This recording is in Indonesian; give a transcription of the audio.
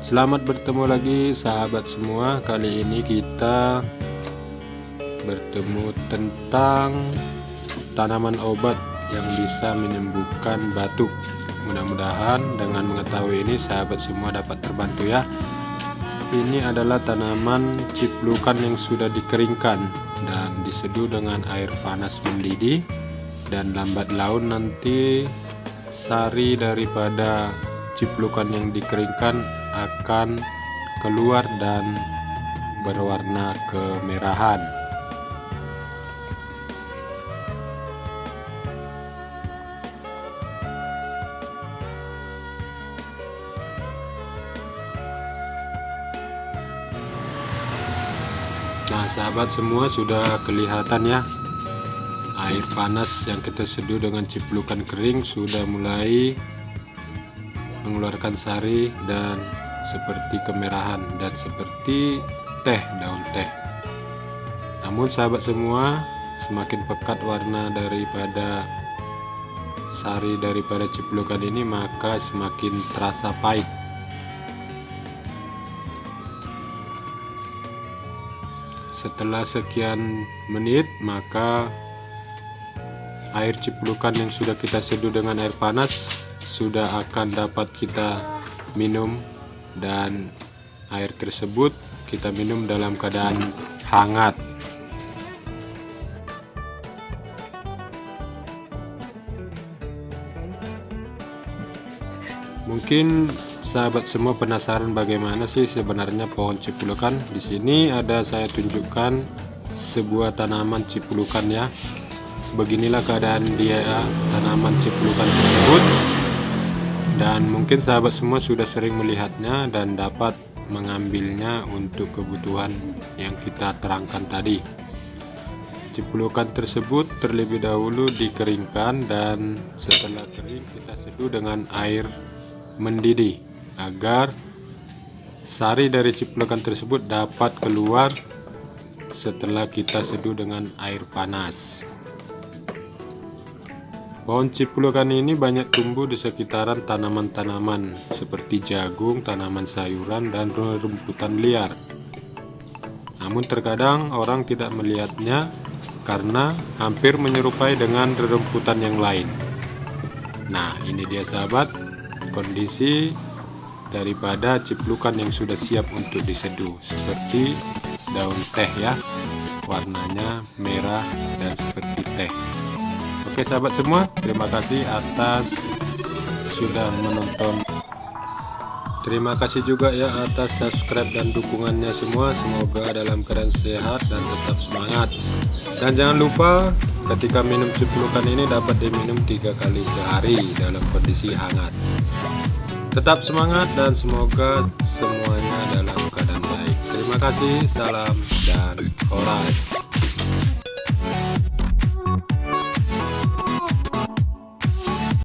Selamat bertemu lagi sahabat semua. Kali ini kita bertemu tentang tanaman obat yang bisa menyembuhkan batuk. Mudah-mudahan dengan mengetahui ini sahabat semua dapat terbantu ya. Ini adalah tanaman ciplukan yang sudah dikeringkan dan diseduh dengan air panas mendidih, dan lambat laun nanti sari daripada ciplukan yang dikeringkan akan keluar dan berwarna kemerahan. Nah sahabat semua, sudah kelihatan ya, air panas yang kita seduh dengan ciplukan kering sudah mulai mengeluarkan sari dan seperti kemerahan dan seperti teh, daun teh. Namun sahabat semua, semakin pekat warna daripada sari daripada ciplukan ini, maka semakin terasa pahit. Setelah sekian menit, maka air ciplukan yang sudah kita seduh dengan air panas sudah akan dapat kita minum, dan air tersebut kita minum dalam keadaan hangat. Mungkin sahabat semua penasaran bagaimana sih sebenarnya pohon ciplukan. Di sini ada saya tunjukkan sebuah tanaman ciplukan ya. Beginilah keadaan dia, tanaman ciplukan tersebut. Dan mungkin sahabat semua sudah sering melihatnya dan dapat mengambilnya untuk kebutuhan yang kita terangkan tadi. Ciplukan tersebut terlebih dahulu dikeringkan, dan setelah kering kita seduh dengan air mendidih agar sari dari ciplukan tersebut dapat keluar setelah kita seduh dengan air panas. Pohon ciplukan ini banyak tumbuh di sekitaran tanaman-tanaman seperti jagung, tanaman sayuran, dan rumputan liar. Namun terkadang orang tidak melihatnya karena hampir menyerupai dengan rerumputan yang lain. Nah, ini dia sahabat, kondisi daripada ciplukan yang sudah siap untuk diseduh, seperti daun teh ya, warnanya merah dan seperti teh. Oke sahabat semua, terima kasih atas sudah menonton. Terima kasih juga ya atas subscribe dan dukungannya semua. Semoga dalam keadaan sehat dan tetap semangat. Dan jangan lupa ketika minum ciplukan ini dapat diminum 3 kali sehari dalam kondisi hangat. Tetap semangat dan semoga semuanya dalam keadaan baik. Terima kasih, salam dan horas.